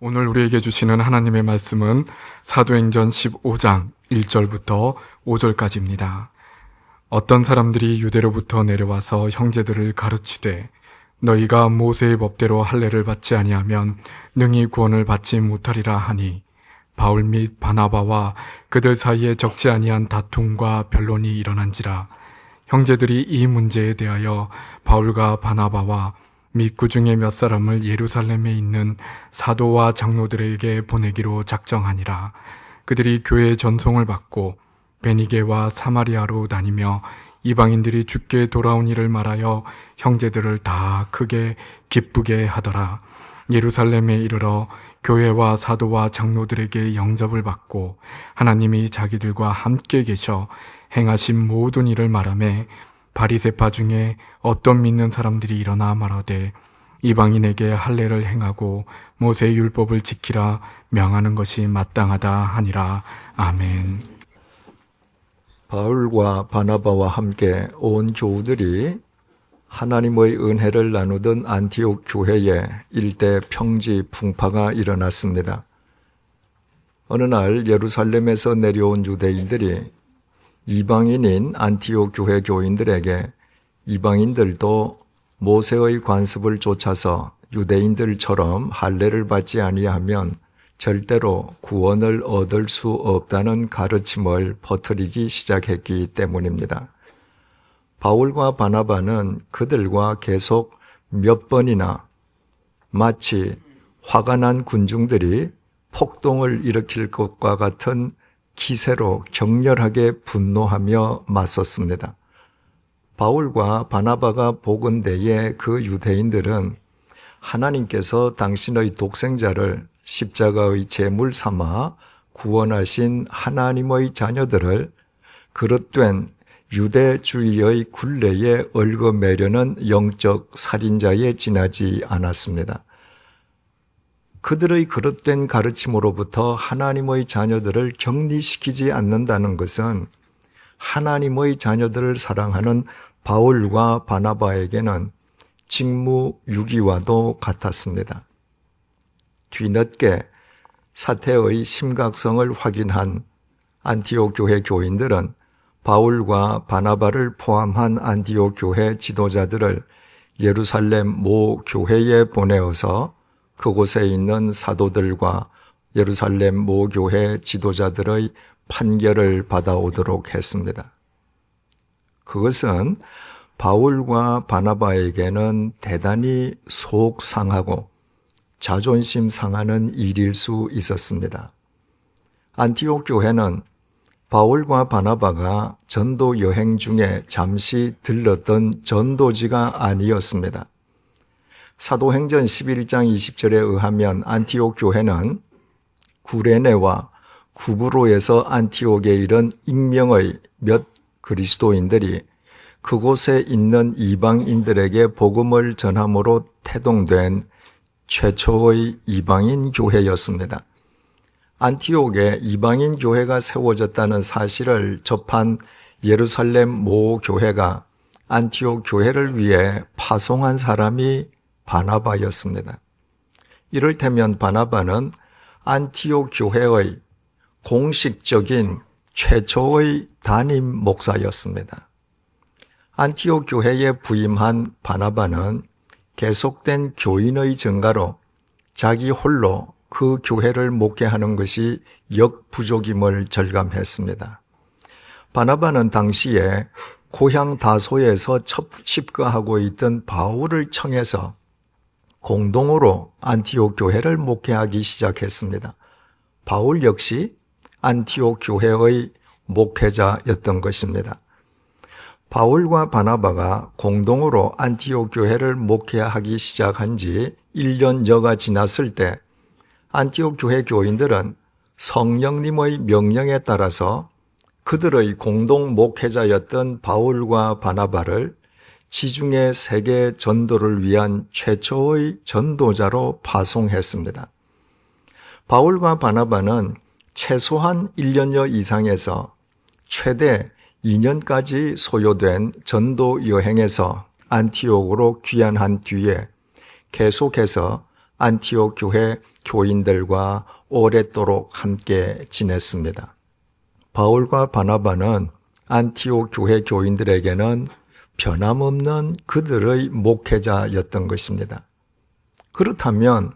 오늘 우리에게 주시는 하나님의 말씀은 사도행전 15장 1절부터 5절까지입니다. 어떤 사람들이 유대로부터 내려와서 형제들을 가르치되 너희가 모세의 법대로 할례를 받지 아니하면 능히 구원을 받지 못하리라 하니 바울 및 바나바와 그들 사이에 적지 아니한 다툼과 변론이 일어난지라. 형제들이 이 문제에 대하여 바울과 바나바와 및 그 중에 몇 사람을 예루살렘에 있는 사도와 장로들에게 보내기로 작정하니라. 그들이 교회의 전송을 받고 베니게와 사마리아로 다니며 이방인들이 주께 돌아온 일을 말하여 형제들을 다 크게 기쁘게 하더라. 예루살렘에 이르러 교회와 사도와 장로들에게 영접을 받고 하나님이 자기들과 함께 계셔 행하신 모든 일을 말하매 바리새파 중에 어떤 믿는 사람들이 일어나 말하되 이방인에게 할례를 행하고 모세의 율법을 지키라 명하는 것이 마땅하다 하니라. 아멘. 바울과 바나바와 함께 온 교우들이 하나님의 은혜를 나누던 안티옥 교회에 일대 평지 풍파가 일어났습니다. 어느 날 예루살렘에서 내려온 유대인들이 이방인인 안티옥 교회 교인들에게 이방인들도 모세의 관습을 쫓아서 유대인들처럼 할례를 받지 아니하면 절대로 구원을 얻을 수 없다는 가르침을 퍼뜨리기 시작했기 때문입니다. 바울과 바나바는 그들과 계속 몇 번이나 마치 화가 난 군중들이 폭동을 일으킬 것과 같은 기세로 격렬하게 분노하며 맞섰습니다. 바울과 바나바가 복은 데에 그 유대인들은 하나님께서 당신의 독생자를 십자가의 제물 삼아 구원하신 하나님의 자녀들을 그릇된 유대주의의 굴레에 얽어매려는 영적 살인자에 지나지 않았습니다. 그들의 그릇된 가르침으로부터 하나님의 자녀들을 격리시키지 않는다는 것은 하나님의 자녀들을 사랑하는 바울과 바나바에게는 직무유기와도 같았습니다. 뒤늦게 사태의 심각성을 확인한 안티옥 교회 교인들은 바울과 바나바를 포함한 안티옥 교회 지도자들을 예루살렘 모 교회에 보내어서 그곳에 있는 사도들과 예루살렘 모 교회 지도자들의 판결을 받아오도록 했습니다. 그것은 바울과 바나바에게는 대단히 속 상하고 자존심 상하는 일일 수 있었습니다. 안티옥 교회는 바울과 바나바가 전도 여행 중에 잠시 들렀던 전도지가 아니었습니다. 사도행전 11장 20절에 의하면 안티옥 교회는 구레네와 구브로에서 안티옥에 이른 익명의 몇 그리스도인들이 그곳에 있는 이방인들에게 복음을 전함으로 태동된 최초의 이방인 교회였습니다. 안티옥에 이방인 교회가 세워졌다는 사실을 접한 예루살렘 모 교회가 안티옥 교회를 위해 파송한 사람이 바나바였습니다. 이를테면 바나바는 안티옥 교회의 공식적인 최초의 담임 목사였습니다. 안티옥 교회에 부임한 바나바는 계속된 교인의 증가로 자기 홀로 그 교회를 목회하는 것이 역부족임을 절감했습니다. 바나바는 당시에 고향 다소에서 첩십거하고 있던 바울을 청해서 공동으로 안티옥 교회를 목회하기 시작했습니다. 바울 역시 안티옥 교회의 목회자였던 것입니다. 바울과 바나바가 공동으로 안티옥 교회를 목회하기 시작한 지 1년여가 지났을 때 안티옥 교회 교인들은 성령님의 명령에 따라서 그들의 공동 목회자였던 바울과 바나바를 지중해 세계 전도를 위한 최초의 전도자로 파송했습니다. 바울과 바나바는 최소한 1년여 이상에서 최대 2년까지 소요된 전도 여행에서 안티옥으로 귀환한 뒤에 계속해서 안티옥 교회 교인들과 오랫도록 함께 지냈습니다. 바울과 바나바는 안티옥 교회 교인들에게는 변함없는 그들의 목회자였던 것입니다. 그렇다면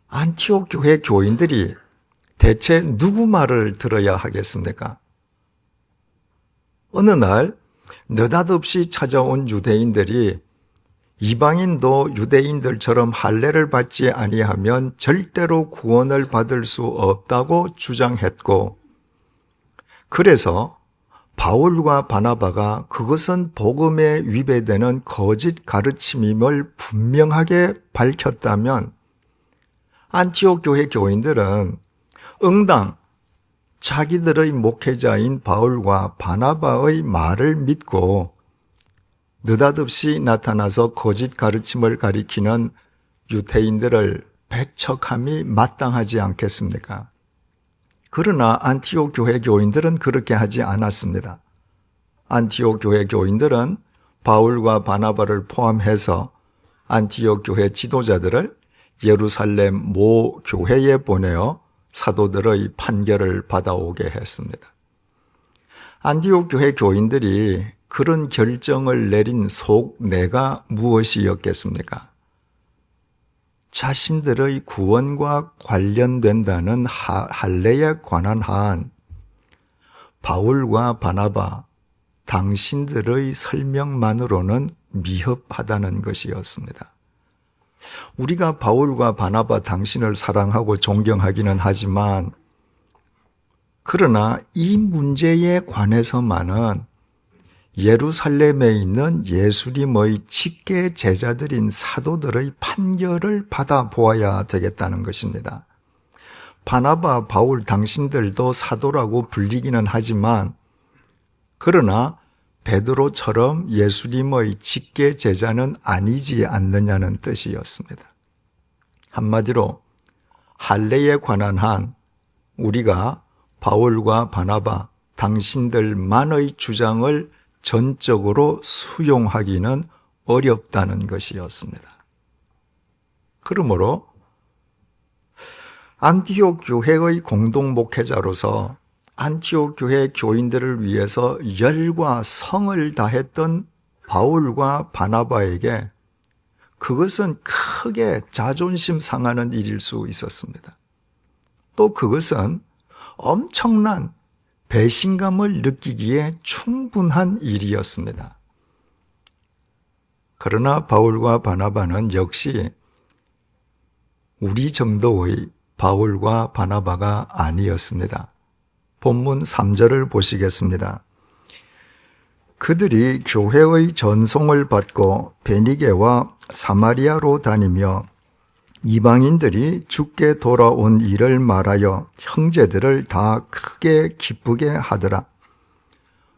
안티옥 교회 교인들이 대체 누구 말을 들어야 하겠습니까? 어느 날 느닷없이 찾아온 유대인들이 이방인도 유대인들처럼 할례를 받지 아니하면 절대로 구원을 받을 수 없다고 주장했고, 그래서 바울과 바나바가 그것은 복음에 위배되는 거짓 가르침임을 분명하게 밝혔다면 안티옥 교회 교인들은 응당 자기들의 목회자인 바울과 바나바의 말을 믿고 느닷없이 나타나서 거짓 가르침을 가리키는 유대인들을 배척함이 마땅하지 않겠습니까? 그러나 안티옥 교회 교인들은 그렇게 하지 않았습니다. 안티옥 교회 교인들은 바울과 바나바를 포함해서 안티옥 교회 지도자들을 예루살렘 모 교회에 보내어 사도들의 판결을 받아오게 했습니다. 안티옥 교회 교인들이 그런 결정을 내린 속내가 무엇이었겠습니까? 자신들의 구원과 관련된다는 할례에 관한 한 바울과 바나바 당신들의 설명만으로는 미흡하다는 것이었습니다. 우리가 바울과 바나바 당신을 사랑하고 존경하기는 하지만 그러나 이 문제에 관해서만은 예루살렘에 있는 예수님의 직계 제자들인 사도들의 판결을 받아보아야 되겠다는 것입니다. 바나바, 바울 당신들도 사도라고 불리기는 하지만 그러나 베드로처럼 예수님의 직계 제자는 아니지 않느냐는 뜻이었습니다. 한마디로 할례에 관한 한 우리가 바울과 바나바 당신들만의 주장을 전적으로 수용하기는 어렵다는 것이었습니다. 그러므로 안티옥 교회의 공동 목회자로서 안티옥 교회 교인들을 위해서 열과 성을 다했던 바울과 바나바에게 그것은 크게 자존심 상하는 일일 수 있었습니다. 또 그것은 엄청난 배신감을 느끼기에 충분한 일이었습니다. 그러나 바울과 바나바는 역시 우리 정도의 바울과 바나바가 아니었습니다. 본문 3절을 보시겠습니다. 그들이 교회의 전송을 받고 베니게와 사마리아로 다니며 이방인들이 주께 돌아온 일을 말하여 형제들을 다 크게 기쁘게 하더라.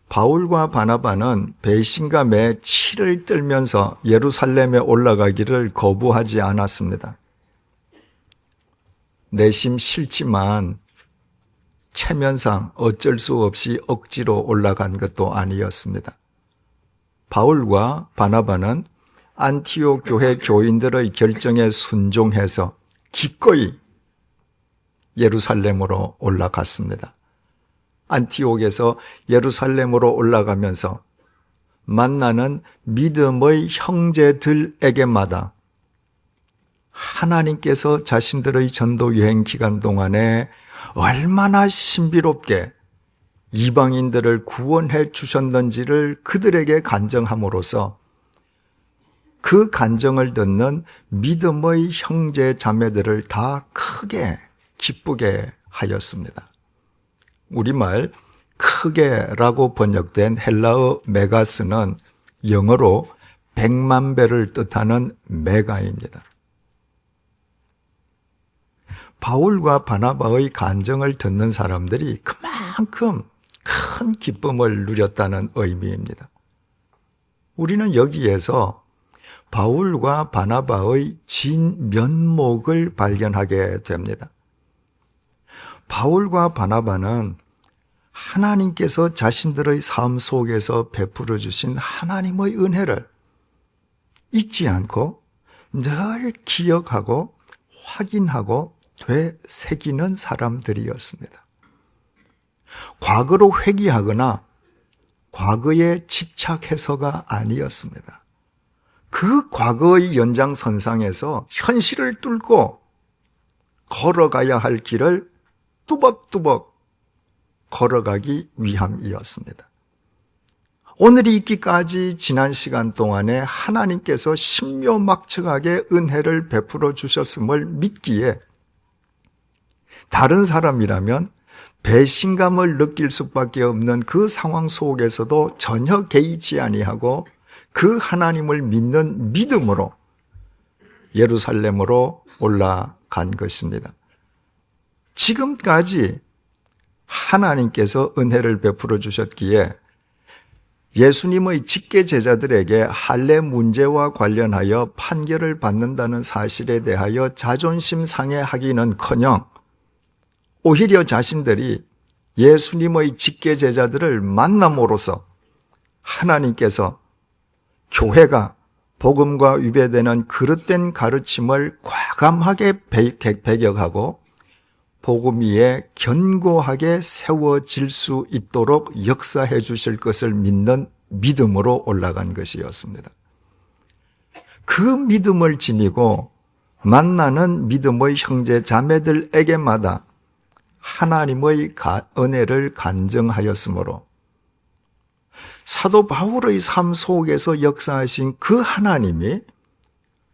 바울과 바나바는 배신감에 치를 떨면서 예루살렘에 올라가기를 거부하지 않았습니다. 내심 싫지만 체면상 어쩔 수 없이 억지로 올라간 것도 아니었습니다. 바울과 바나바는 안티옥 교회 교인들의 결정에 순종해서 기꺼이 예루살렘으로 올라갔습니다. 안티옥에서 예루살렘으로 올라가면서 만나는 믿음의 형제들에게마다 하나님께서 자신들의 전도 여행 기간 동안에 얼마나 신비롭게 이방인들을 구원해 주셨는지를 그들에게 간증함으로써 그 간증을 듣는 믿음의 형제 자매들을 다 크게 기쁘게 하였습니다. 우리말 크게라고 번역된 헬라어 메가스는 영어로 100만 배를 뜻하는 메가입니다. 바울과 바나바의 간증을 듣는 사람들이 그만큼 큰 기쁨을 누렸다는 의미입니다. 우리는 여기에서 바울과 바나바의 진면목을 발견하게 됩니다. 바울과 바나바는 하나님께서 자신들의 삶 속에서 베풀어 주신 하나님의 은혜를 잊지 않고 늘 기억하고 확인하고 되새기는 사람들이었습니다. 과거로 회귀하거나 과거에 집착해서가 아니었습니다. 그 과거의 연장선상에서 현실을 뚫고 걸어가야 할 길을 뚜벅뚜벅 걸어가기 위함이었습니다. 오늘이 있기까지 지난 시간 동안에 하나님께서 신묘막측하게 은혜를 베풀어 주셨음을 믿기에 다른 사람이라면 배신감을 느낄 수밖에 없는 그 상황 속에서도 전혀 개의치 아니하고 그 하나님을 믿는 믿음으로 예루살렘으로 올라간 것입니다. 지금까지 하나님께서 은혜를 베풀어 주셨기에 예수님의 직계 제자들에게 할례 문제와 관련하여 판결을 받는다는 사실에 대하여 자존심 상해하기는커녕 오히려 자신들이 예수님의 직계 제자들을 만남으로써 하나님께서 교회가 복음과 위배되는 그릇된 가르침을 과감하게 배격하고 복음 위에 견고하게 세워질 수 있도록 역사해 주실 것을 믿는 믿음으로 올라간 것이었습니다. 그 믿음을 지니고 만나는 믿음의 형제 자매들에게마다 하나님의 은혜를 간증하였으므로 사도 바울의 삶 속에서 역사하신 그 하나님이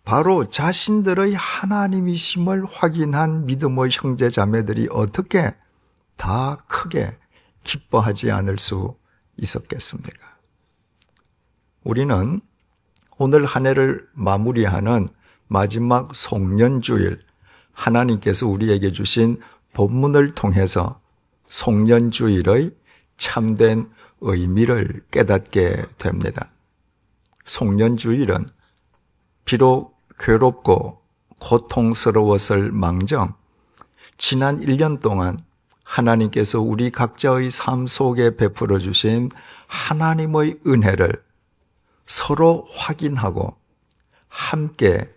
바로 자신들의 하나님이심을 확인한 믿음의 형제 자매들이 어떻게 다 크게 기뻐하지 않을 수 있었겠습니까? 우리는 오늘 한 해를 마무리하는 마지막 송년주일 하나님께서 우리에게 주신 본문을 통해서 송년주일의 참된 의미를 깨닫게 됩니다. 송년주일은 비록 괴롭고 고통스러웠을 망정 지난 1년 동안 하나님께서 우리 각자의 삶 속에 베풀어 주신 하나님의 은혜를 서로 확인하고 함께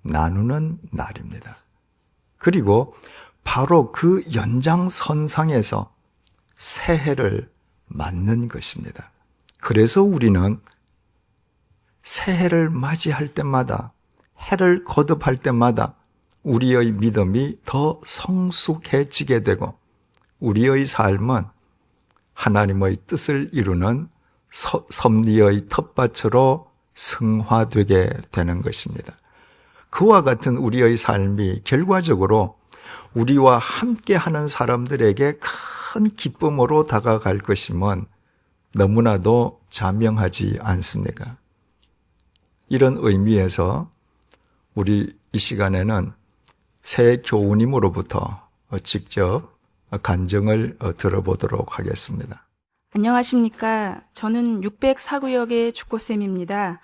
나누는 날입니다. 그리고 바로 그 연장선상에서 새해를 맞는 것입니다. 그래서 우리는 새해를 맞이할 때마다 해를 거듭할 때마다 우리의 믿음이 더 성숙해지게 되고 우리의 삶은 하나님의 뜻을 이루는 섭리의 텃밭으로 승화되게 되는 것입니다. 그와 같은 우리의 삶이 결과적으로 우리와 함께하는 사람들에게 큰 기쁨으로 다가갈 것임은 너무나도 자명하지 않습니까? 이런 의미에서 우리 이 시간에는 새 교우님으로부터 직접 간증을 들어보도록 하겠습니다. 안녕하십니까. 저는 604구역의 죽고쌤입니다.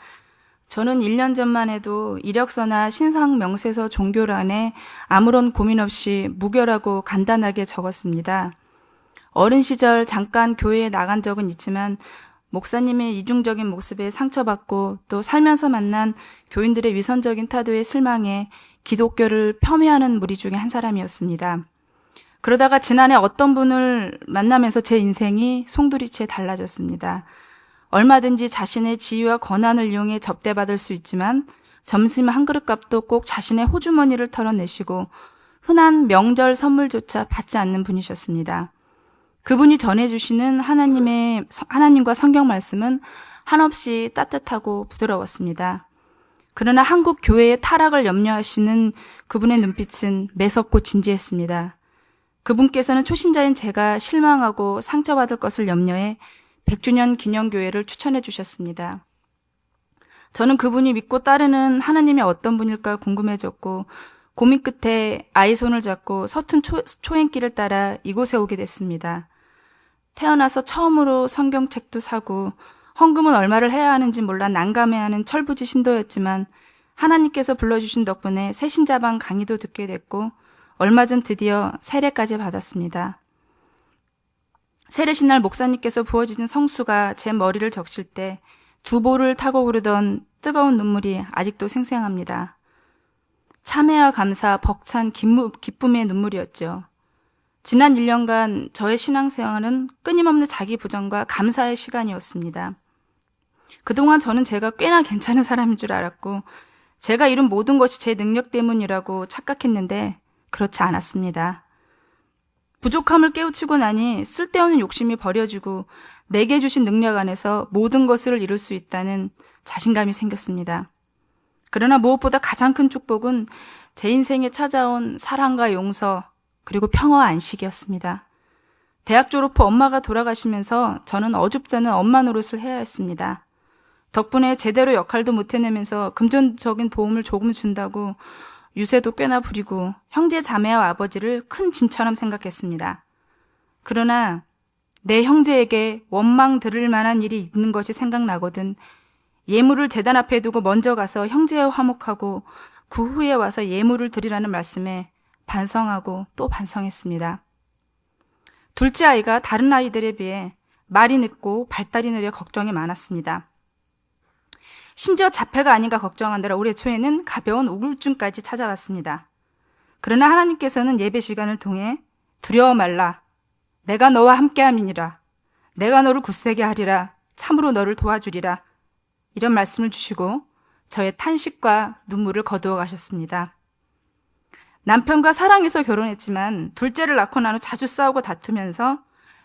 저는 1년 전만 해도 이력서나 신상 명세서 종교란에 아무런 고민 없이 무결하고 간단하게 적었습니다. 어린 시절 잠깐 교회에 나간 적은 있지만 목사님의 이중적인 모습에 상처받고 또 살면서 만난 교인들의 위선적인 타도에 실망해 기독교를 폄훼하는 무리 중에 한 사람이었습니다. 그러다가 지난해 어떤 분을 만나면서 제 인생이 송두리째 달라졌습니다. 얼마든지 자신의 지위와 권한을 이용해 접대받을 수 있지만 점심 한 그릇값도 꼭 자신의 호주머니를 털어내시고 흔한 명절 선물조차 받지 않는 분이셨습니다. 그분이 전해주시는 하나님과 성경 말씀은 한없이 따뜻하고 부드러웠습니다. 그러나 한국 교회의 타락을 염려하시는 그분의 눈빛은 매섭고 진지했습니다. 그분께서는 초신자인 제가 실망하고 상처받을 것을 염려해 100주년 기념교회를 추천해 주셨습니다. 저는 그분이 믿고 따르는 하나님이 어떤 분일까 궁금해졌고 고민 끝에 아이 손을 잡고 서툰 초행길을 따라 이곳에 오게 됐습니다. 태어나서 처음으로 성경책도 사고 헌금은 얼마를 해야 하는지 몰라 난감해하는 철부지 신도였지만 하나님께서 불러주신 덕분에 새신자방 강의도 듣게 됐고 얼마 전 드디어 세례까지 받았습니다. 세례신 날 목사님께서 부어주신 성수가 제 머리를 적실 때 두 볼을 타고 흐르던 뜨거운 눈물이 아직도 생생합니다. 참회와 감사, 벅찬 기쁨의 눈물이었죠. 지난 1년간 저의 신앙생활은 끊임없는 자기 부정과 감사의 시간이었습니다. 그동안 저는 제가 꽤나 괜찮은 사람인 줄 알았고 제가 이룬 모든 것이 제 능력 때문이라고 착각했는데 그렇지 않았습니다. 부족함을 깨우치고 나니 쓸데없는 욕심이 버려지고 내게 주신 능력 안에서 모든 것을 이룰 수 있다는 자신감이 생겼습니다. 그러나 무엇보다 가장 큰 축복은 제 인생에 찾아온 사랑과 용서 그리고 평화와 안식이었습니다. 대학 졸업 후 엄마가 돌아가시면서 저는 어줍지 않은 엄마 노릇을 해야 했습니다. 덕분에 제대로 역할도 못 해내면서 금전적인 도움을 조금 준다고 유세도 꽤나 부리고 형제 자매와 아버지를 큰 짐처럼 생각했습니다. 그러나 내 형제에게 원망 들을 만한 일이 있는 것이 생각나거든 예물을 제단 앞에 두고 먼저 가서 형제와 화목하고 그 후에 와서 예물을 드리라는 말씀에 반성하고 또 반성했습니다. 둘째 아이가 다른 아이들에 비해 말이 늦고 발달이 느려 걱정이 많았습니다. 심지어 자폐가 아닌가 걱정하느라 올해 초에는 가벼운 우울증까지 찾아왔습니다. 그러나 하나님께서는 예배 시간을 통해 두려워 말라. 내가 너와 함께함이니라. 내가 너를 굳세게 하리라. 참으로 너를 도와주리라. 이런 말씀을 주시고 저의 탄식과 눈물을 거두어 가셨습니다. 남편과 사랑해서 결혼했지만 둘째를 낳고 난 후 자주 싸우고 다투면서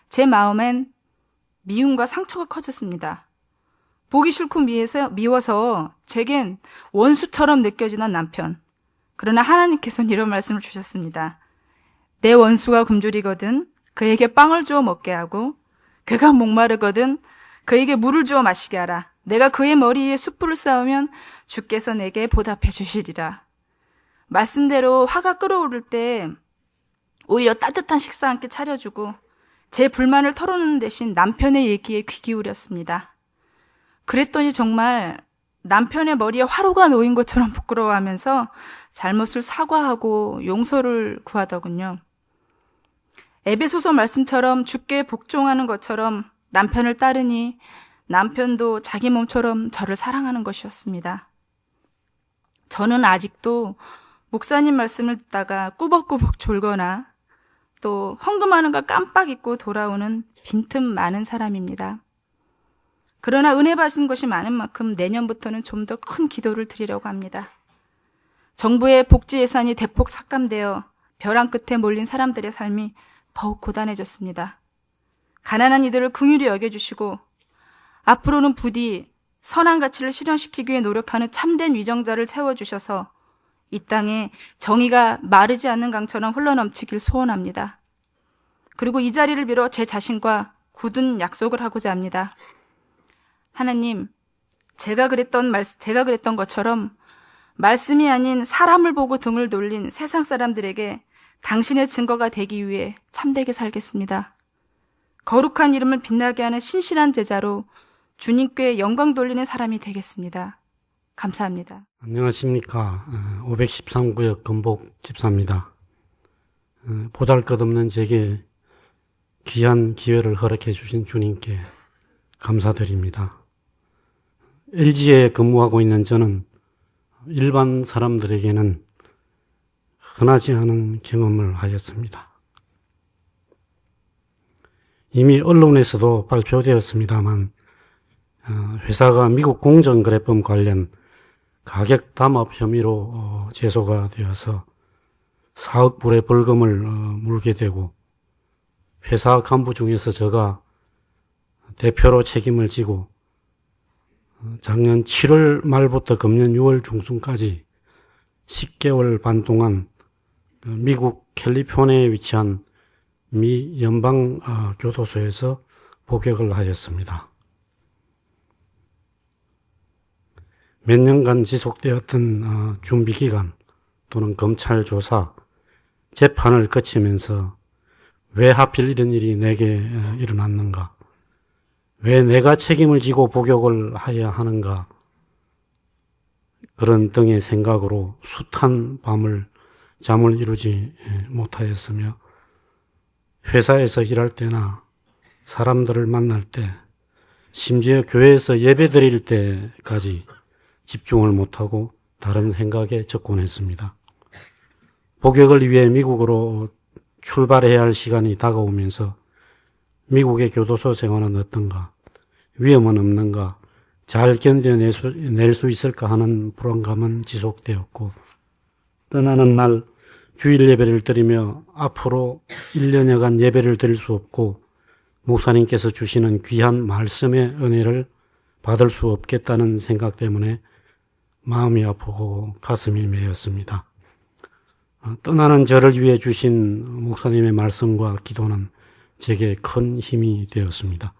제 마음엔 미움과 상처가 커졌습니다. 보기 싫고 미워서 제겐 원수처럼 느껴지는 남편. 그러나 하나님께서는 이런 말씀을 주셨습니다. 내 원수가 굶주리거든 그에게 빵을 주어 먹게 하고 그가 목마르거든 그에게 물을 주어 마시게 하라. 내가 그의 머리 위에 숯불을 쌓으면 주께서 내게 보답해 주시리라. 말씀대로 화가 끓어오를 때 오히려 따뜻한 식사 함께 차려주고 제 불만을 털어놓는 대신 남편의 얘기에 귀 기울였습니다. 그랬더니 정말 남편의 머리에 화로가 놓인 것처럼 부끄러워하면서 잘못을 사과하고 용서를 구하더군요. 에베소서 말씀처럼 주께 복종하는 것처럼 남편을 따르니 남편도 자기 몸처럼 저를 사랑하는 것이었습니다. 저는 아직도 목사님 말씀을 듣다가 꾸벅꾸벅 졸거나 또 헌금하는 걸 깜빡 잊고 돌아오는 빈틈 많은 사람입니다. 그러나 은혜 받은 것이 많은 만큼 내년부터는 좀 더 큰 기도를 드리려고 합니다. 정부의 복지 예산이 대폭 삭감되어 벼랑 끝에 몰린 사람들의 삶이 더욱 고단해졌습니다. 가난한 이들을 긍휼히 여겨주시고 앞으로는 부디 선한 가치를 실현시키기 위해 노력하는 참된 위정자를 세워주셔서 이 땅에 정의가 마르지 않는 강처럼 흘러넘치길 소원합니다. 그리고 이 자리를 빌어 제 자신과 굳은 약속을 하고자 합니다. 하나님, 제가 그랬던 것처럼 말씀이 아닌 사람을 보고 등을 돌린 세상 사람들에게 당신의 증거가 되기 위해 참되게 살겠습니다. 거룩한 이름을 빛나게 하는 신실한 제자로 주님께 영광 돌리는 사람이 되겠습니다. 감사합니다. 안녕하십니까. 513구역 건복 집사입니다. 보잘것없는 제게 귀한 기회를 허락해 주신 주님께 감사드립니다. LG에 근무하고 있는 저는 일반 사람들에게는 흔하지 않은 경험을 하였습니다. 이미 언론에서도 발표되었습니다만 회사가 미국 공정거래법 관련 가격 담합 혐의로 제소가 되어서 4억 불의 벌금을 물게 되고 회사 간부 중에서 제가 대표로 책임을 지고 작년 7월 말부터 금년 6월 중순까지 10개월 반 동안 미국 캘리포니아에 위치한 미 연방 교도소에서 복역을 하였습니다. 몇 년간 지속되었던 준비기간 또는 검찰 조사, 재판을 거치면서 왜 하필 이런 일이 내게 일어났는가? 왜 내가 책임을 지고 복역을 해야 하는가? 그런 등의 생각으로 숱한 밤을 잠을 이루지 못하였으며 회사에서 일할 때나 사람들을 만날 때 심지어 교회에서 예배 드릴 때까지 집중을 못하고 다른 생각에 접근했습니다. 복역을 위해 미국으로 출발해야 할 시간이 다가오면서 미국의 교도소 생활은 어떤가, 위험은 없는가, 잘 견뎌낼 수 있을까 하는 불안감은 지속되었고, 떠나는 날 주일 예배를 드리며 앞으로 1년여간 예배를 드릴 수 없고 목사님께서 주시는 귀한 말씀의 은혜를 받을 수 없겠다는 생각 때문에 마음이 아프고 가슴이 메였습니다. 떠나는 저를 위해 주신 목사님의 말씀과 기도는 제게 큰 힘이 되었습니다.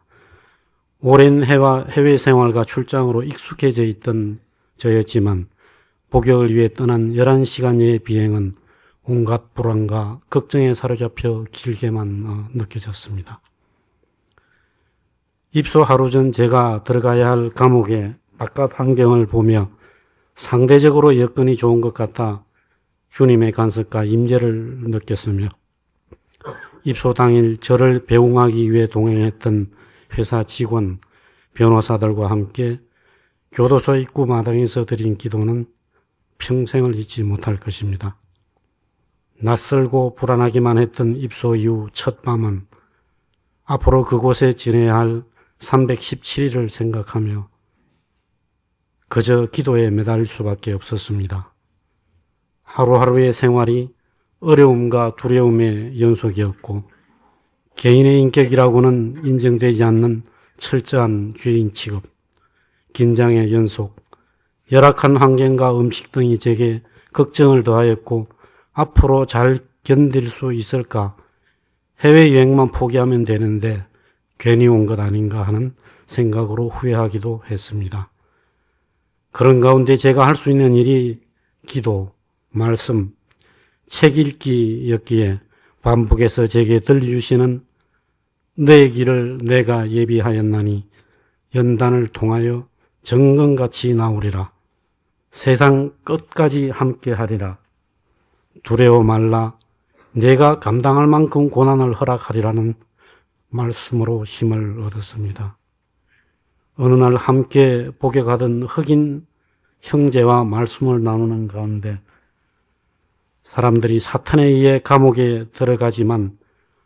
오랜 해외 생활과 출장으로 익숙해져 있던 저였지만 복역을 위해 떠난 11시간여의 비행은 온갖 불안과 걱정에 사로잡혀 길게만 느껴졌습니다. 입소 하루 전 제가 들어가야 할 감옥의 바깥 환경을 보며 상대적으로 여건이 좋은 것 같아 주님의 간섭과 임재를 느꼈으며, 입소 당일 저를 배웅하기 위해 동행했던 회사 직원, 변호사들과 함께 교도소 입구 마당에서 드린 기도는 평생을 잊지 못할 것입니다. 낯설고 불안하기만 했던 입소 이후 첫 밤은 앞으로 그곳에 지내야 할 317일을 생각하며 그저 기도에 매달릴 수밖에 없었습니다. 하루하루의 생활이 어려움과 두려움의 연속이었고, 개인의 인격이라고는 인정되지 않는 철저한 죄인 취급, 긴장의 연속, 열악한 환경과 음식 등이 제게 걱정을 더하였고, 앞으로 잘 견딜 수 있을까, 해외여행만 포기하면 되는데 괜히 온 것 아닌가 하는 생각으로 후회하기도 했습니다. 그런 가운데 제가 할 수 있는 일이 기도, 말씀, 책 읽기였기에 반복해서 제게 들려주시는 내 길을 내가 예비하였나니 연단을 통하여 정금같이 나오리라. 세상 끝까지 함께하리라. 두려워 말라. 내가 감당할 만큼 고난을 허락하리라는 말씀으로 힘을 얻었습니다. 어느 날 함께 복역하던 흑인 형제와 말씀을 나누는 가운데 사람들이 사탄에 의해 감옥에 들어가지만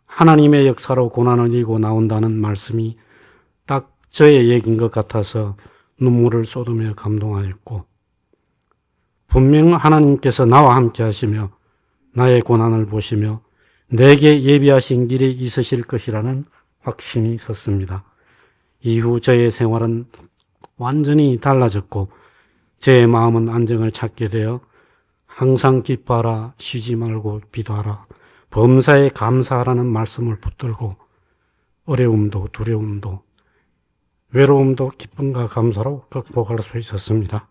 하나님의 역사로 고난을 이기고 나온다는 말씀이 딱 저의 얘기인 것 같아서 눈물을 쏟으며 감동하였고, 분명 하나님께서 나와 함께 하시며 나의 고난을 보시며 내게 예비하신 길이 있으실 것이라는 확신이 섰습니다. 이후 저의 생활은 완전히 달라졌고 제 마음은 안정을 찾게 되어 항상 기뻐하라, 쉬지 말고 기도하라, 범사에 감사하라는 말씀을 붙들고 어려움도 두려움도 외로움도 기쁨과 감사로 극복할 수 있었습니다.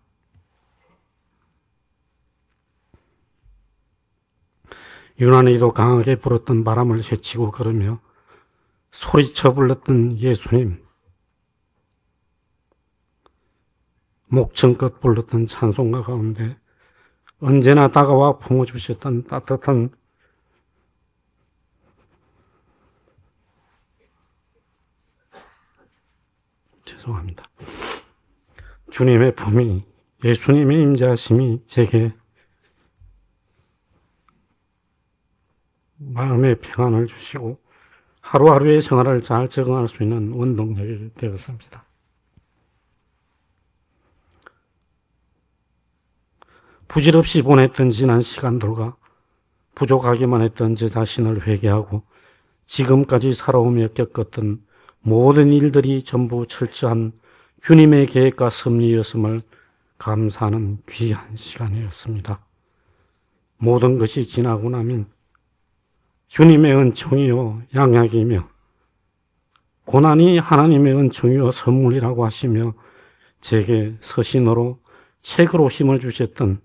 유난히도 강하게 불었던 바람을 헤치고 걸으며 소리쳐 불렀던 예수님, 목청껏 불렀던 찬송가 가운데 언제나 다가와 품어주셨던 따뜻한 죄송합니다. 주님의 품이, 예수님의 임재하심이 제게 마음의 평안을 주시고 하루하루의 생활을 잘 적응할 수 있는 원동력이 되었습니다. 부질없이 보냈던 지난 시간들과 부족하기만 했던 제 자신을 회개하고 지금까지 살아오며 겪었던 모든 일들이 전부 철저한 주님의 계획과 섭리였음을 감사하는 귀한 시간이었습니다. 모든 것이 지나고 나면 주님의 은총이요 양약이며 고난이 하나님의 은총이요 선물이라고 하시며 제게 서신으로 책으로 힘을 주셨던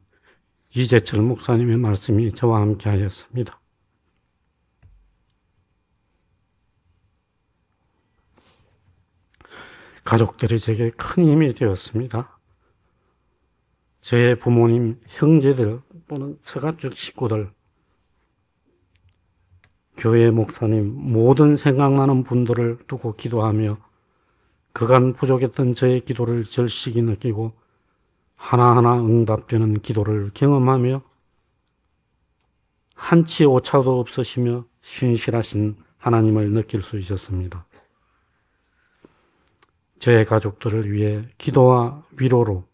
이재철 목사님의 말씀이 저와 함께 하였습니다. 가족들이 제게 큰 힘이 되었습니다. 저의 부모님, 형제들 또는 처가족 식구들, 교회 목사님, 모든 생각나는 분들을 두고 기도하며 그간 부족했던 저의 기도를 절실히 느끼고 하나하나 응답되는 기도를 경험하며 한치 오차도 없으시며 신실하신 하나님을 느낄 수 있었습니다. 저의 가족들을 위해 기도와 위로로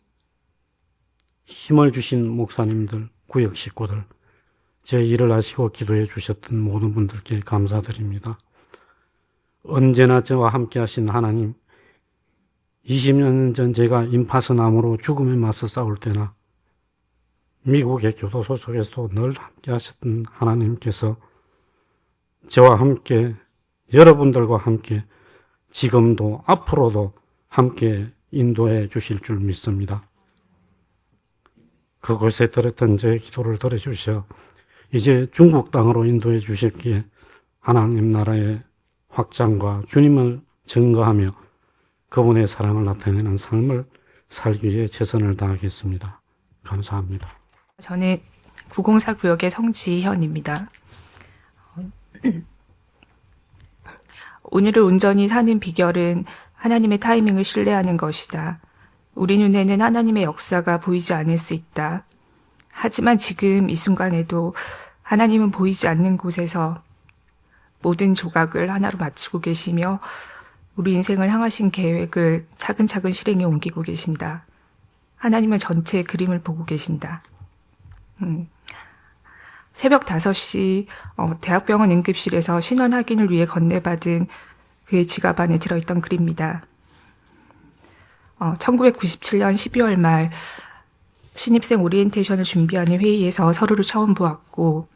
힘을 주신 목사님들, 구역 식구들, 제 일을 아시고 기도해 주셨던 모든 분들께 감사드립니다. 언제나 저와 함께 하신 하나님, 20년 전 제가 임파선암으로 죽음에 맞서 싸울 때나 미국의 교도소 속에서도 늘 함께 하셨던 하나님께서 저와 함께, 여러분들과 함께 지금도 앞으로도 함께 인도해 주실 줄 믿습니다. 그곳에 들었던 저의 기도를 들어주셔 이제 중국 땅으로 인도해 주실기에 하나님 나라의 확장과 주님을 증거하며 그분의 사랑을 나타내는 삶을 살기 위해 최선을 다하겠습니다. 감사합니다. 저는 904 구역의 성지현입니다. 오늘을 온전히 사는 비결은 하나님의 타이밍을 신뢰하는 것이다. 우리 눈에는 하나님의 역사가 보이지 않을 수 있다. 하지만 지금 이 순간에도 하나님은 보이지 않는 곳에서 모든 조각을 하나로 맞추고 계시며 우리 인생을 향하신 계획을 차근차근 실행에 옮기고 계신다. 하나님은 전체의 그림을 보고 계신다. 새벽 5시 대학병원 응급실에서 신원 확인을 위해 건네받은 그의 지갑 안에 들어있던 글입니다. 1997년 12월 말 신입생 오리엔테이션을 준비하는 회의에서 서로를 처음 보았고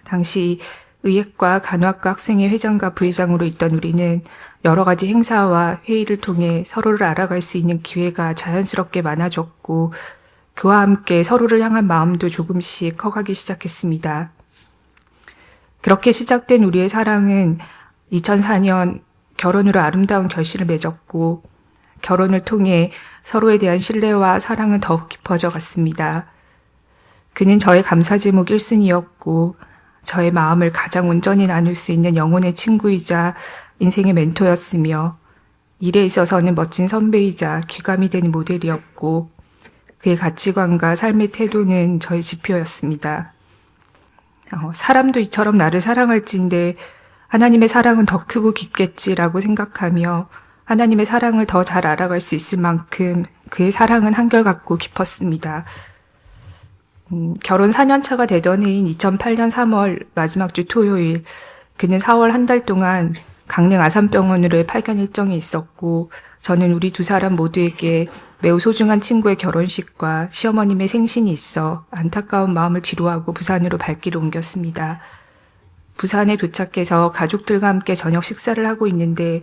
당시 의예과 간호학과 학생회 회장과 부회장으로 있던 우리는 여러 가지 행사와 회의를 통해 서로를 알아갈 수 있는 기회가 자연스럽게 많아졌고 그와 함께 서로를 향한 마음도 조금씩 커가기 시작했습니다. 그렇게 시작된 우리의 사랑은 2004년 결혼으로 아름다운 결실을 맺었고 결혼을 통해 서로에 대한 신뢰와 사랑은 더욱 깊어져 갔습니다. 그는 저의 감사 제목 1순위였고 저의 마음을 가장 온전히 나눌 수 있는 영혼의 친구이자 인생의 멘토였으며 일에 있어서는 멋진 선배이자 귀감이 되는 모델이었고 그의 가치관과 삶의 태도는 저의 지표였습니다. 사람도 이처럼 나를 사랑할진데 하나님의 사랑은 더 크고 깊겠지라고 생각하며 하나님의 사랑을 더 잘 알아갈 수 있을 만큼 그의 사랑은 한결같고 깊었습니다. 결혼 4년 차가 되던 해인 2008년 3월 마지막 주 토요일, 그는 4월 한 달 동안 강릉 아산병원으로의 파견 일정이 있었고 저는 우리 두 사람 모두에게 매우 소중한 친구의 결혼식과 시어머님의 생신이 있어 안타까운 마음을 뒤로하고 부산으로 발길을 옮겼습니다. 부산에 도착해서 가족들과 함께 저녁 식사를 하고 있는데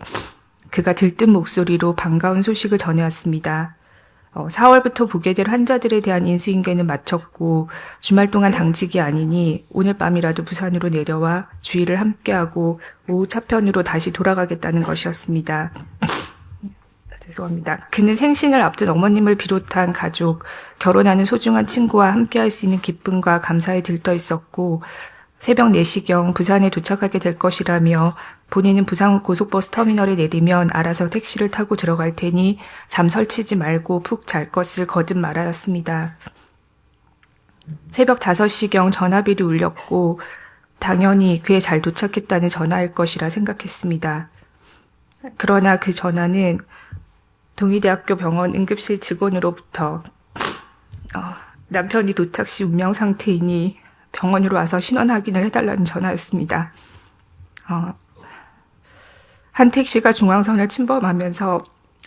그가 들뜬 목소리로 반가운 소식을 전해왔습니다. 4월부터 보게 될 환자들에 대한 인수인계는 마쳤고 주말 동안 당직이 아니니 오늘 밤이라도 부산으로 내려와 주일을 함께하고 오후 차편으로 다시 돌아가겠다는 것이었습니다. 죄송합니다. 그는 생신을 앞둔 어머님을 비롯한 가족, 결혼하는 소중한 친구와 함께할 수 있는 기쁨과 감사에 들떠 있었고 새벽 4시경 부산에 도착하게 될 것이라며 본인은 부산 고속버스 터미널에 내리면 알아서 택시를 타고 들어갈 테니 잠 설치지 말고 푹 잘 것을 거듭 말하였습니다. 새벽 5시경 전화벨이 울렸고 당연히 그의 잘 도착했다는 전화일 것이라 생각했습니다. 그러나 그 전화는 동의대학교 병원 응급실 직원으로부터 남편이 도착 시 운명 상태이니 병원으로 와서 신원 확인을 해달라는 전화였습니다. 한 택시가 중앙선을 침범하면서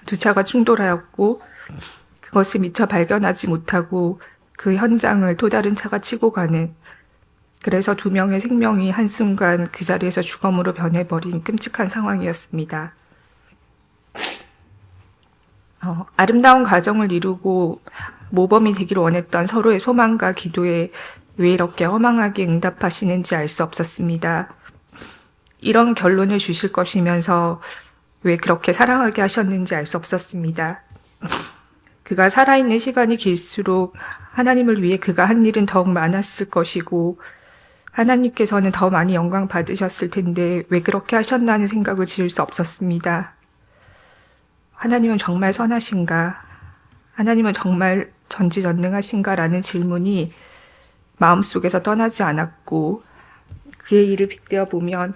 두 차가 충돌하였고 그것을 미처 발견하지 못하고 그 현장을 또 다른 차가 치고 가는, 그래서 2명의 생명이 한순간 그 자리에서 주검으로 변해버린 끔찍한 상황이었습니다. 아름다운 가정을 이루고 모범이 되기를 원했던 서로의 소망과 기도에 왜 이렇게 허망하게 응답하시는지 알 수 없었습니다. 이런 결론을 주실 것이면서 왜 그렇게 사랑하게 하셨는지 알 수 없었습니다. 그가 살아있는 시간이 길수록 하나님을 위해 그가 한 일은 더욱 많았을 것이고 하나님께서는 더 많이 영광 받으셨을 텐데 왜 그렇게 하셨나 하는 생각을 지을 수 없었습니다. 하나님은 정말 선하신가? 하나님은 정말 전지전능하신가? 라는 질문이 마음속에서 떠나지 않았고 그의 일을 빗대어 보면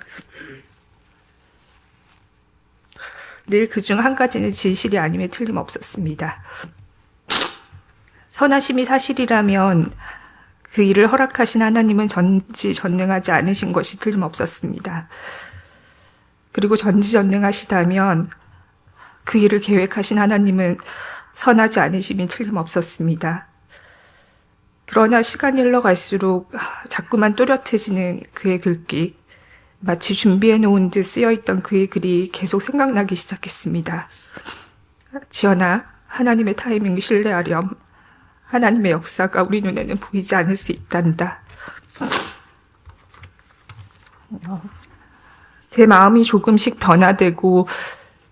늘 그중 한 가지는 진실이 아님에 틀림없었습니다. 선하심이 사실이라면 그 일을 허락하신 하나님은 전지전능하지 않으신 것이 틀림없었습니다. 그리고 전지전능하시다면 그 일을 계획하신 하나님은 선하지 않으심이 틀림없었습니다. 그러나 시간이 흘러갈수록 자꾸만 또렷해지는 그의 글귀, 마치 준비해놓은 듯 쓰여있던 그의 글이 계속 생각나기 시작했습니다. 지연아, 하나님의 타이밍을 신뢰하렴. 하나님의 역사가 우리 눈에는 보이지 않을 수 있단다. 제 마음이 조금씩 변화되고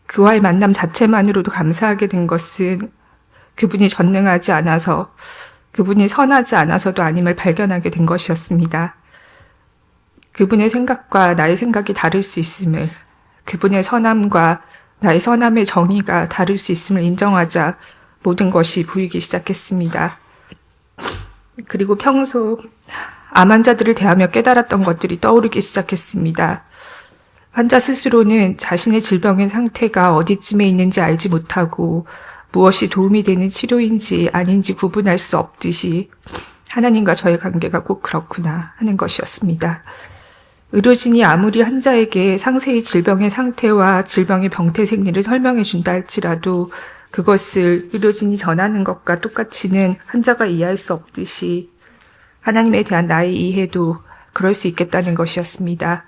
그와의 만남 자체만으로도 감사하게 된 것은 그분이 전능하지 않아서, 그분이 선하지 않아서도 아님을 발견하게 된 것이었습니다. 그분의 생각과 나의 생각이 다를 수 있음을, 그분의 선함과 나의 선함의 정의가 다를 수 있음을 인정하자 모든 것이 보이기 시작했습니다. 그리고 평소 암 환자들을 대하며 깨달았던 것들이 떠오르기 시작했습니다. 환자 스스로는 자신의 질병의 상태가 어디쯤에 있는지 알지 못하고 무엇이 도움이 되는 치료인지 아닌지 구분할 수 없듯이 하나님과 저의 관계가 꼭 그렇구나 하는 것이었습니다. 의료진이 아무리 환자에게 상세히 질병의 상태와 질병의 병태 생리를 설명해 준다 할지라도 그것을 의료진이 전하는 것과 똑같이는 환자가 이해할 수 없듯이 하나님에 대한 나의 이해도 그럴 수 있겠다는 것이었습니다.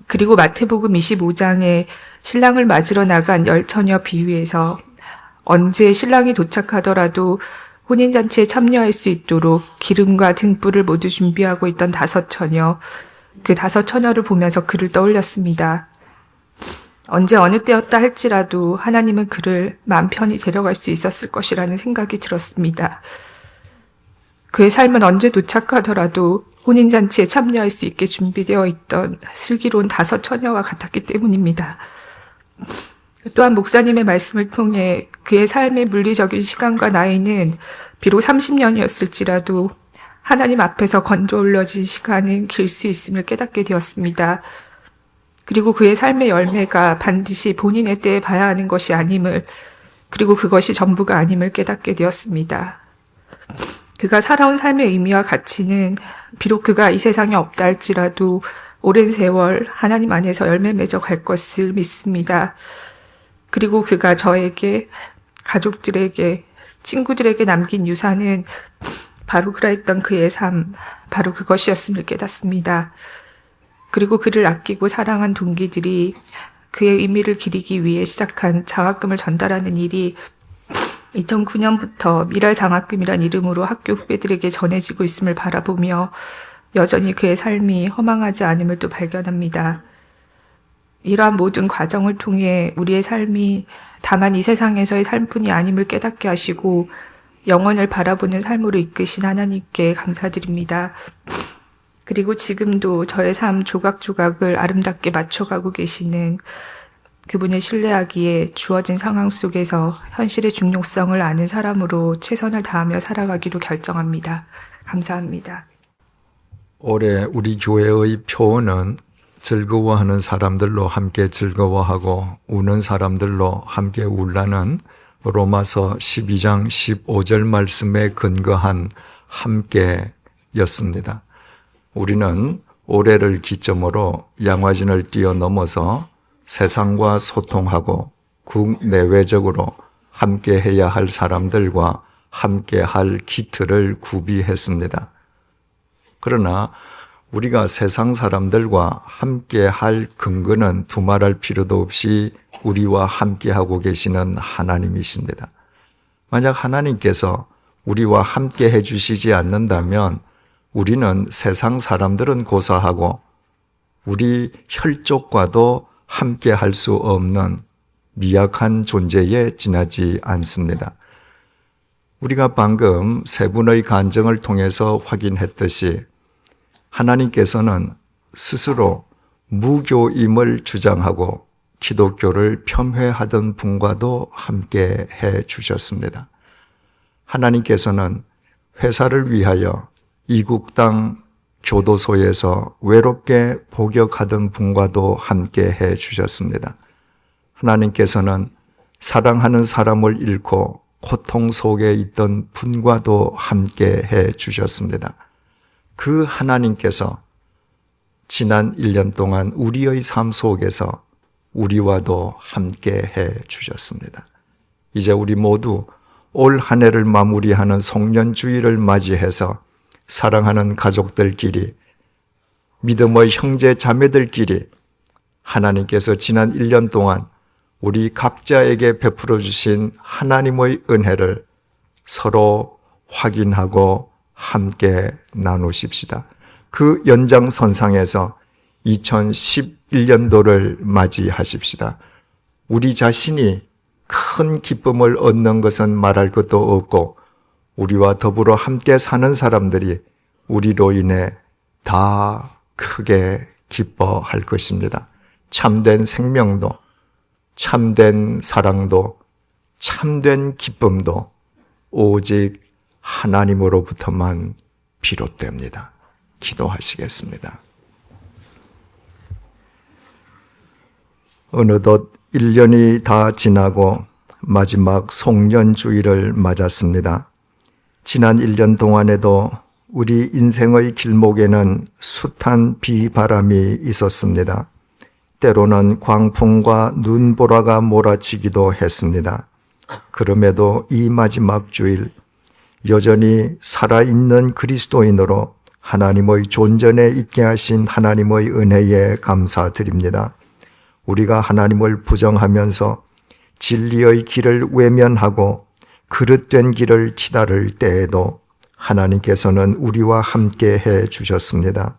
그리고 마태복음 25장에 신랑을 맞으러 나간 10처녀 비유에서 언제 신랑이 도착하더라도 혼인잔치에 참여할 수 있도록 기름과 등불을 모두 준비하고 있던 5처녀, 그 5처녀를 보면서 그를 떠올렸습니다. 언제 어느 때였다 할지라도 하나님은 그를 마음 편히 데려갈 수 있었을 것이라는 생각이 들었습니다. 그의 삶은 언제 도착하더라도 혼인잔치에 참여할 수 있게 준비되어 있던 슬기로운 5처녀와 같았기 때문입니다. 또한 목사님의 말씀을 통해 그의 삶의 물리적인 시간과 나이는 비록 30년이었을지라도 하나님 앞에서 건져 올려진 시간은 길 수 있음을 깨닫게 되었습니다. 그리고 그의 삶의 열매가 반드시 본인의 때에 봐야 하는 것이 아님을, 그리고 그것이 전부가 아님을 깨닫게 되었습니다. 그가 살아온 삶의 의미와 가치는 비록 그가 이 세상에 없다 할지라도 오랜 세월 하나님 안에서 열매 맺어 갈 것을 믿습니다. 그리고 그가 저에게, 가족들에게, 친구들에게 남긴 유산은 바로 그러했던 그의 삶, 바로 그것이었음을 깨닫습니다. 그리고 그를 아끼고 사랑한 동기들이 그의 의미를 기리기 위해 시작한 장학금을 전달하는 일이 2009년부터 미랄 장학금이란 이름으로 학교 후배들에게 전해지고 있음을 바라보며 여전히 그의 삶이 허망하지 않음을 또 발견합니다. 이러한 모든 과정을 통해 우리의 삶이 다만 이 세상에서의 삶뿐이 아님을 깨닫게 하시고 영원을 바라보는 삶으로 이끄신 하나님께 감사드립니다. 그리고 지금도 저의 삶 조각조각을 아름답게 맞춰가고 계시는 그분을 신뢰하기에 주어진 상황 속에서 현실의 중요성을 아는 사람으로 최선을 다하며 살아가기로 결정합니다. 감사합니다. 올해 우리 교회의 표어는 즐거워하는 사람들로 함께 즐거워하고 우는 사람들로 함께 울라는 로마서 12장 15절 말씀에 근거한 함께였습니다. 우리는 올해를 기점으로 양화진을 뛰어넘어서 세상과 소통하고 국내외적으로 함께해야 할 사람들과 함께할 기틀을 구비했습니다. 그러나 우리가 세상 사람들과 함께할 근거는 두말할 필요도 없이 우리와 함께하고 계시는 하나님이십니다. 만약 하나님께서 우리와 함께해 주시지 않는다면 우리는 세상 사람들은 고사하고 우리 혈족과도 함께 할 수 없는 미약한 존재에 지나지 않습니다. 우리가 방금 세 분의 간증을 통해서 확인했듯이 하나님께서는 스스로 무교임을 주장하고 기독교를 폄훼하던 분과도 함께 해 주셨습니다. 하나님께서는 회사를 위하여 이국당 교도소에서 외롭게 복역하던 분과도 함께 해 주셨습니다. 하나님께서는 사랑하는 사람을 잃고 고통 속에 있던 분과도 함께 해 주셨습니다. 그 하나님께서 지난 1년 동안 우리의 삶 속에서 우리와도 함께 해 주셨습니다. 이제 우리 모두 올 한 해를 마무리하는 송년주일을 맞이해서 사랑하는 가족들끼리, 믿음의 형제 자매들끼리 하나님께서 지난 1년 동안 우리 각자에게 베풀어 주신 하나님의 은혜를 서로 확인하고 함께 나누십시다. 그 연장선상에서 2011년도를 맞이하십시다. 우리 자신이 큰 기쁨을 얻는 것은 말할 것도 없고 우리와 더불어 함께 사는 사람들이 우리로 인해 다 크게 기뻐할 것입니다. 참된 생명도, 참된 사랑도, 참된 기쁨도 오직 하나님으로부터만 비롯됩니다. 기도하시겠습니다. 어느덧 1년이 다 지나고 마지막 송년주일을 맞았습니다. 지난 1년 동안에도 우리 인생의 길목에는 숱한 비바람이 있었습니다. 때로는 광풍과 눈보라가 몰아치기도 했습니다. 그럼에도 이 마지막 주일 여전히 살아있는 그리스도인으로 하나님의 존전에 있게 하신 하나님의 은혜에 감사드립니다. 우리가 하나님을 부정하면서 진리의 길을 외면하고 그릇된 길을 치달을 때에도 하나님께서는 우리와 함께 해 주셨습니다.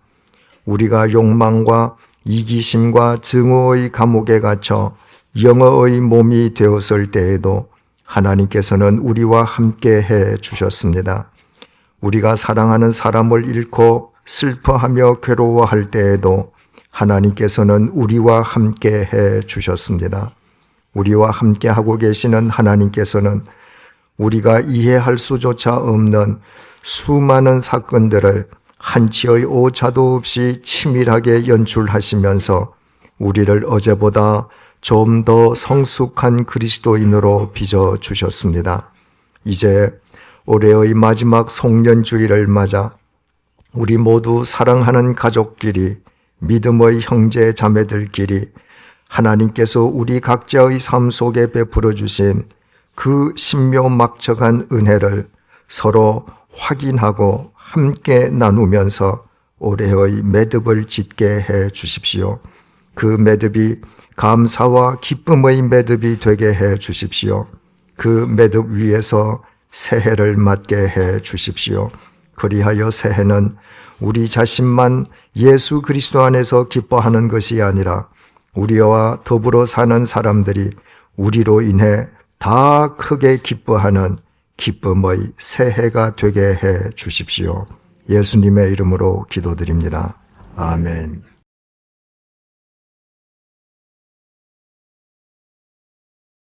우리가 욕망과 이기심과 증오의 감옥에 갇혀 영어의 몸이 되었을 때에도 하나님께서는 우리와 함께 해 주셨습니다. 우리가 사랑하는 사람을 잃고 슬퍼하며 괴로워할 때에도 하나님께서는 우리와 함께 해 주셨습니다. 우리와 함께 하고 계시는 하나님께서는 우리가 이해할 수조차 없는 수많은 사건들을 한치의 오차도 없이 치밀하게 연출하시면서 우리를 어제보다 좀 더 성숙한 그리스도인으로 빚어주셨습니다. 이제 올해의 마지막 송년주일을 맞아 우리 모두 사랑하는 가족끼리, 믿음의 형제 자매들끼리 하나님께서 우리 각자의 삶 속에 베풀어 주신 그 신묘막측한 은혜를 서로 확인하고 함께 나누면서 올해의 매듭을 짓게 해 주십시오. 그 매듭이 감사와 기쁨의 매듭이 되게 해 주십시오. 그 매듭 위에서 새해를 맞게 해 주십시오. 그리하여 새해는 우리 자신만 예수 그리스도 안에서 기뻐하는 것이 아니라 우리와 더불어 사는 사람들이 우리로 인해 다 크게 기뻐하는 기쁨의 새해가 되게 해 주십시오. 예수님의 이름으로 기도드립니다. 아멘.